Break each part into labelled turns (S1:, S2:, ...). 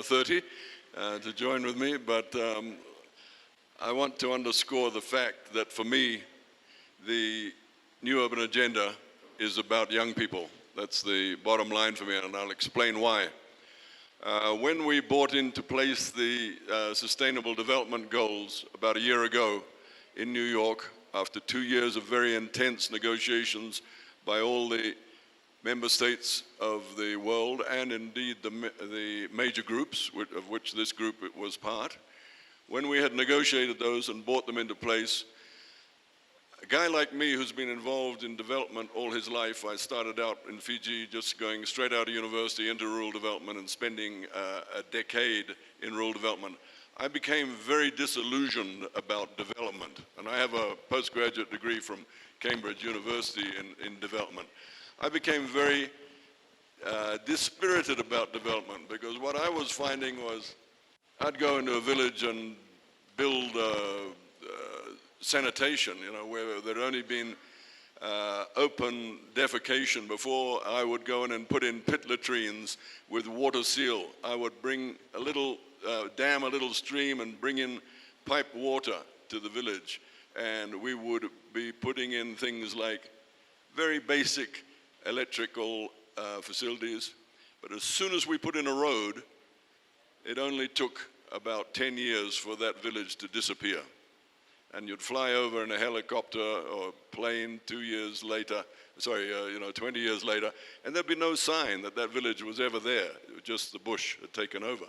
S1: 30 to join with me, but I want to underscore the fact that for me, the New Urban Agenda is about young people. That's the bottom line for me, and I'll explain why. When we brought into place the Sustainable Development Goals about a year ago in New York, after 2 years of very intense negotiations by all the member states of the world and indeed the major groups, of which this group was part, when we had negotiated those and brought them into place, a guy like me who's been involved in development all his life, I started out in Fiji just going straight out of university into rural development and spending a decade in rural development. I became very disillusioned about development, and I have a postgraduate degree from Cambridge University in development. I became very dispirited about development because what I was finding was I'd go into a village and build sanitation, you know, where there'd only been open defecation before. I would go in and put in pit latrines with water seal. I would bring a little, dam a little stream and bring in piped water to the village. And we would be putting in things like very basic electrical facilities. But as soon as we put in a road, it only took about 10 years for that village to disappear. And you'd fly over in a helicopter or plane 2 years later, 20 years later, and there'd be no sign that that village was ever there. It was just the bush had taken over.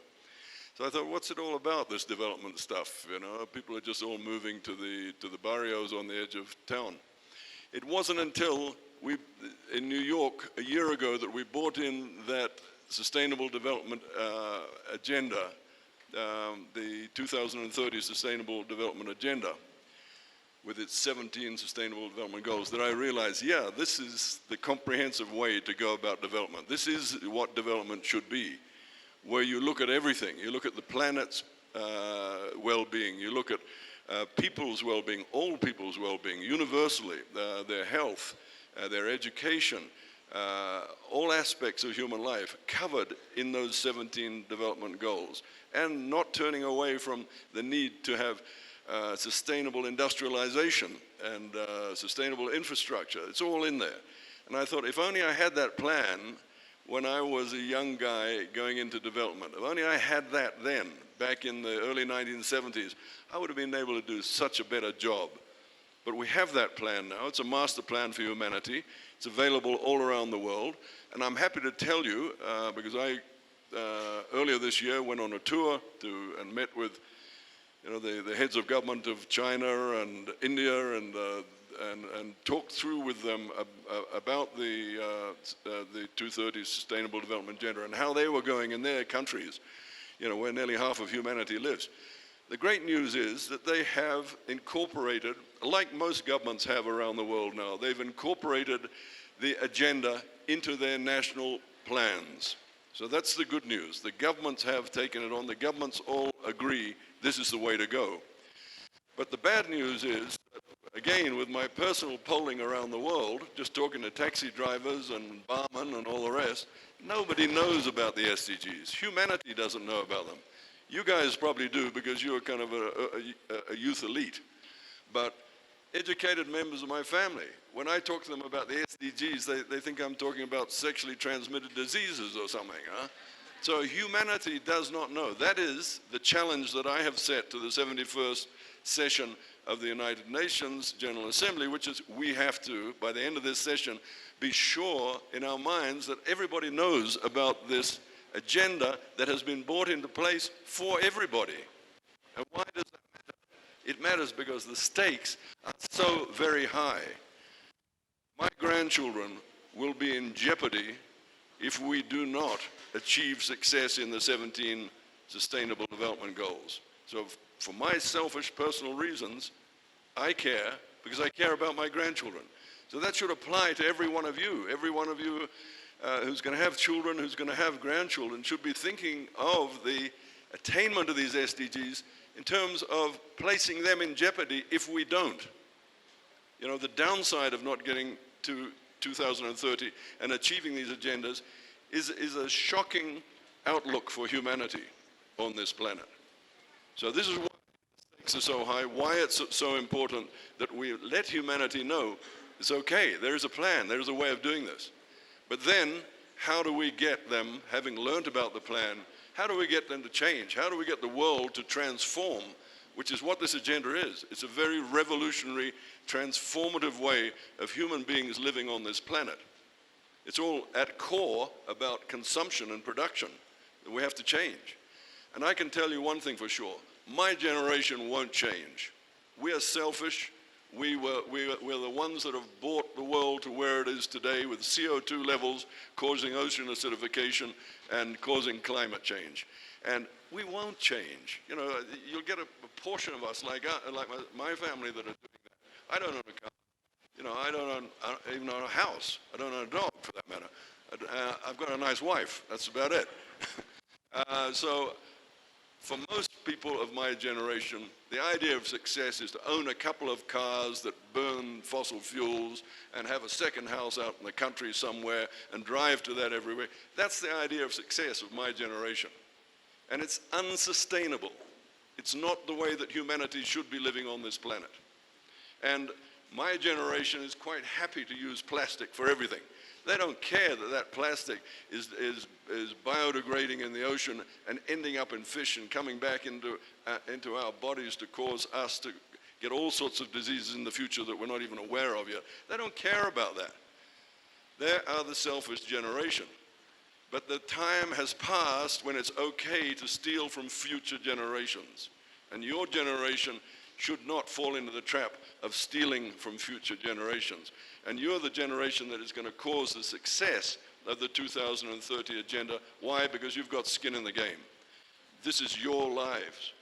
S1: So I thought, what's it all about, this development stuff? You know, people are just all moving to the barrios on the edge of town. It wasn't until in New York a year ago that we brought in that Sustainable Development Agenda, the 2030 Sustainable Development Agenda, with its 17 Sustainable Development Goals, that I realized, yeah, this is the comprehensive way to go about development. This is what development should be, where you look at everything. You look at the planet's well-being. You look at people's well-being, all people's well-being, universally, their health, their education, all aspects of human life covered in those 17 development goals, and not turning away from the need to have sustainable industrialization and sustainable infrastructure. It's all in there. And I thought, if only I had that plan when I was a young guy going into development, if only I had that then, back in the early 1970s, I would have been able to do such a better job. But we have that plan now. It's a master plan for humanity. It's available all around the world. And I'm happy to tell you, because I, earlier this year, went on a tour and met with the heads of government of China and India and talked through with them about the 2030 Sustainable Development Agenda and how they were going in their countries, where nearly half of humanity lives. The great news is that they have incorporated, like most governments have around the world now, they've incorporated the agenda into their national plans. So that's the good news. The governments have taken it on. The governments all agree this is the way to go. But the bad news is, again, with my personal polling around the world, just talking to taxi drivers and barmen and all the rest, nobody knows about the SDGs. Humanity doesn't know about them. You guys probably do because you're kind of a youth elite. But educated members of my family, when I talk to them about the SDGs, they think I'm talking about sexually transmitted diseases or something. Huh? So humanity does not know. That is the challenge that I have set to the 71st session of the United Nations General Assembly, which is we have to, by the end of this session, be sure in our minds that everybody knows about this agenda that has been brought into place for everybody. And why does that matter? It matters because the stakes are so very high. My grandchildren will be in jeopardy if we do not achieve success in the 17 Sustainable Development Goals. So for my selfish personal reasons, I care because I care about my grandchildren. So that should apply to every one of you. Every one of you who's going to have children, who's going to have grandchildren, should be thinking of the attainment of these SDGs in terms of placing them in jeopardy if we don't. The downside of not getting to 2030 and achieving these agendas is a shocking outlook for humanity. on this planet. So this is why the stakes are so high, why it's so important that we let humanity know it's okay, there is a plan, there is a way of doing this. But then, how do we get them, having learned about the plan, how do we get them to change? How do we get the world to transform, which is what this agenda is. It's a very revolutionary, transformative way of human beings living on this planet. It's all at core about consumption and production that we have to change. And I can tell you one thing for sure, my generation won't change. We are selfish. We're the ones that have brought the world to where it is today with CO2 levels causing ocean acidification and causing climate change. And we won't change. You know, you'll get a portion of us, like my family, that are doing that. I don't own a car. You know, I don't even own a house. I don't own a dog, for that matter. I've got a nice wife. That's about it. So for most people of my generation, the idea of success is to own a couple of cars that burn fossil fuels and have a second house out in the country somewhere and drive to that everywhere. That's the idea of success of my generation. And it's unsustainable. It's not the way that humanity should be living on this planet. And my generation is quite happy to use plastic for everything. They don't care that that plastic is biodegrading in the ocean and ending up in fish and coming back into our bodies to cause us to get all sorts of diseases in the future that we're not even aware of yet. They don't care about that. They are the selfish generation. But the time has passed when it's okay to steal from future generations. And your generation should not fall into the trap of stealing from future generations. And you're the generation that is going to cause the success of the 2030 agenda. Why? Because you've got skin in the game. This is your lives.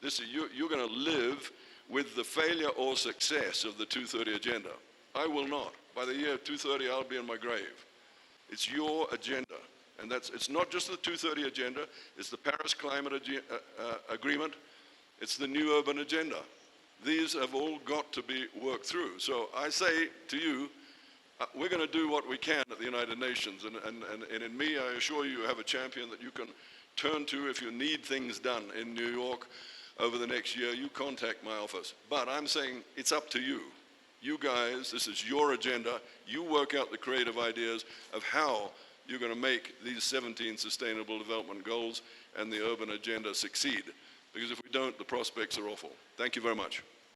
S1: You're going to live with the failure or success of the 2030 agenda. I will not. By the year 2030, I'll be in my grave. It's your agenda. And it's not just the 2030 agenda, it's the Paris Climate Agreement, it's the new urban agenda. These have all got to be worked through. So I say to you, we're going to do what we can at the United Nations. And in me, I assure you, you have a champion that you can turn to if you need things done in New York over the next year. You contact my office. But I'm saying it's up to you. You guys, this is your agenda. You work out the creative ideas of how you're going to make these 17 Sustainable Development Goals and the urban agenda succeed. Because if we don't, the prospects are awful. Thank you very much.